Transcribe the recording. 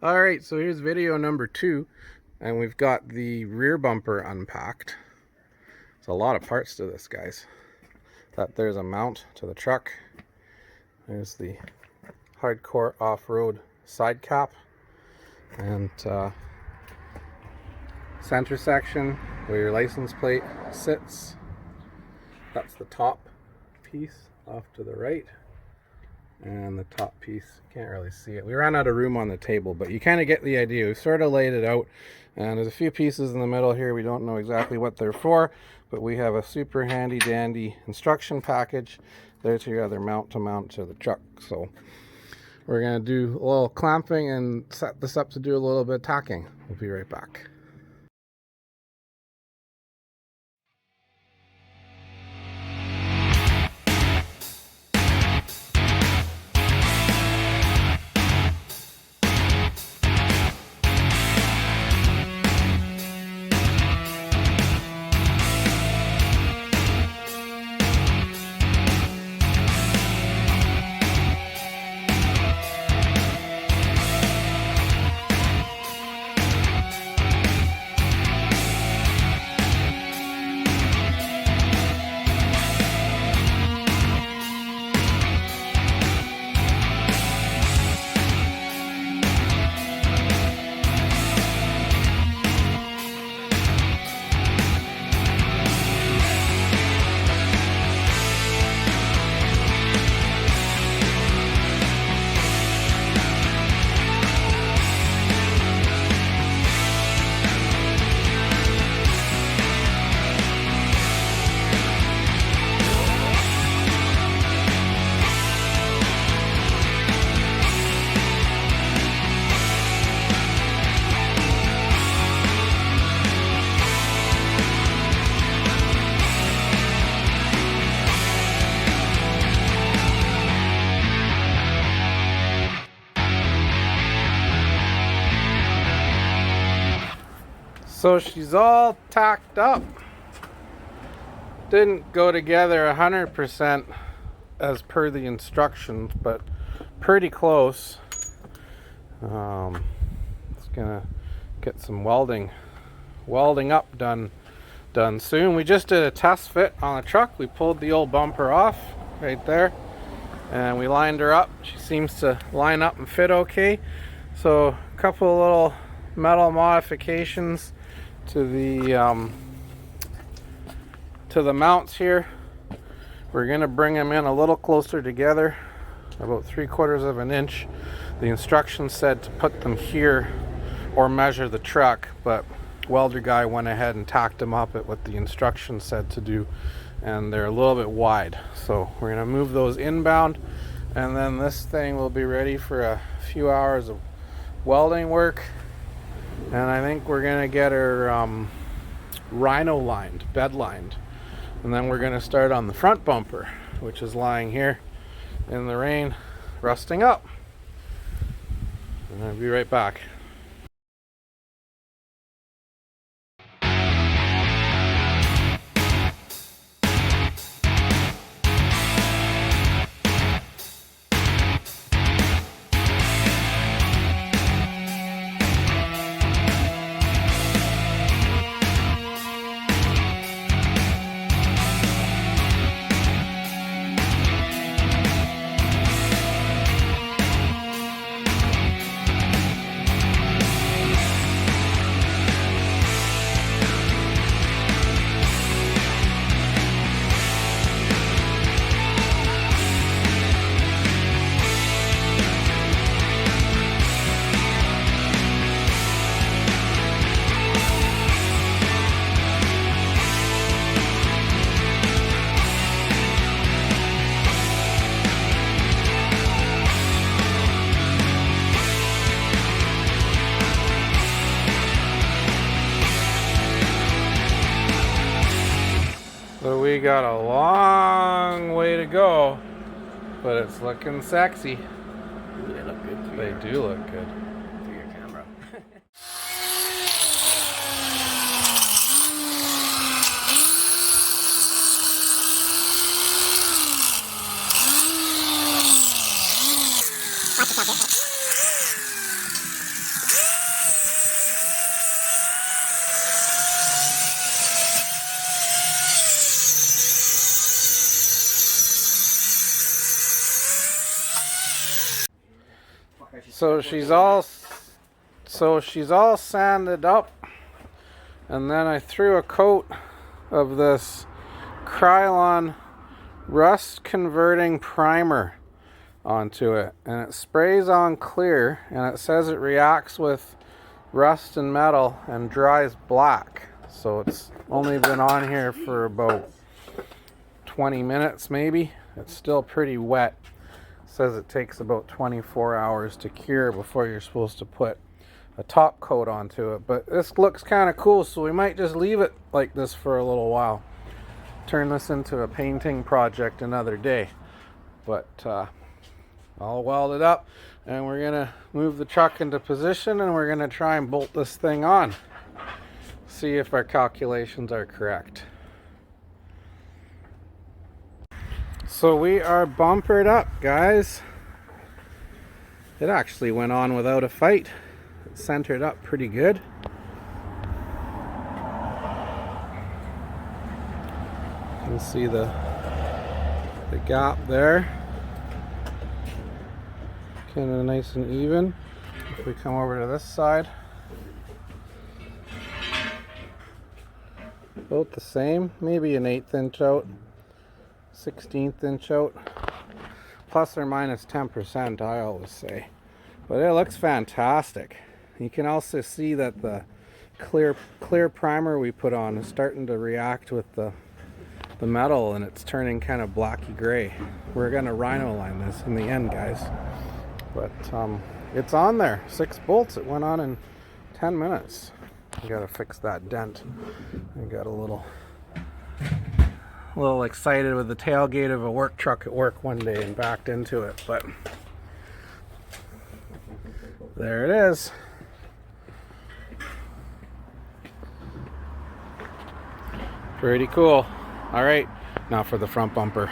Alright, so here's video number 2, and we've got the rear bumper unpacked. There's a lot of parts to this, guys. There's a mount to the truck. There's the hardcore off-road side cap. And center section where your license plate sits. That's the top piece off to the right. And the top piece, can't really see it. We ran out of room on the table, but you kind of get the idea. We've sort of laid it out, and there's a few pieces in the middle here. We don't know exactly what they're for, but we have a super handy dandy instruction package. There's your other mount to the truck. So we're going to do a little clamping and set this up to do a little bit of tacking. We'll be right back. So she's all tacked up. Didn't go together 100% as per the instructions, but pretty close. It's gonna get some welding up done soon. We just did a test fit on the truck. We pulled the old bumper off right there, and we lined her up. She seems to line up and fit okay. So a couple of little metal modifications to the mounts here. We're gonna bring them in a little closer together, about 3/4 of an inch. The instructions said to put them here or measure the truck, but welder guy went ahead and tacked them up at what the instructions said to do, and they're a little bit wide. So we're gonna move those inbound, and then this thing will be ready for a few hours of welding work. And I think we're gonna get her rhino lined, bed lined, and then we're gonna start on the front bumper, which is lying here in the rain, rusting up. And I'll be right back. So we got a long way to go, but it's looking sexy. They look good. They do look good. For your camera. So she's all sanded up, and then I threw a coat of this Krylon rust converting primer onto it, and it sprays on clear, and it says it reacts with rust and metal and dries black. So it's only been on here for about 20 minutes maybe. It's still pretty wet. It says it takes about 24 hours to cure before you're supposed to put a top coat onto it. But this looks kind of cool, so we might just leave it like this for a little while. Turn this into a painting project another day. But I'll weld it up, and we're gonna move the truck into position, and we're gonna try and bolt this thing on. See if our calculations are correct. So we are bumpered up, guys. It actually went on without a fight. It centered up pretty good. You can see the gap there. Kind of nice and even. If we come over to this side, about the same, maybe an 1/8 inch out, 1/16 inch out, plus or minus 10%, I always say. But it looks fantastic. You can also see that the clear primer we put on is starting to react with the metal, and it's turning kind of blacky gray. We're gonna rhino line this in the end, guys. But it's on there. 6 bolts. It went on in 10 minutes. I gotta fix that dent. I got a little excited with the tailgate of a work truck at work one day and backed into it, but there it is. Pretty cool. All right, now for the front bumper.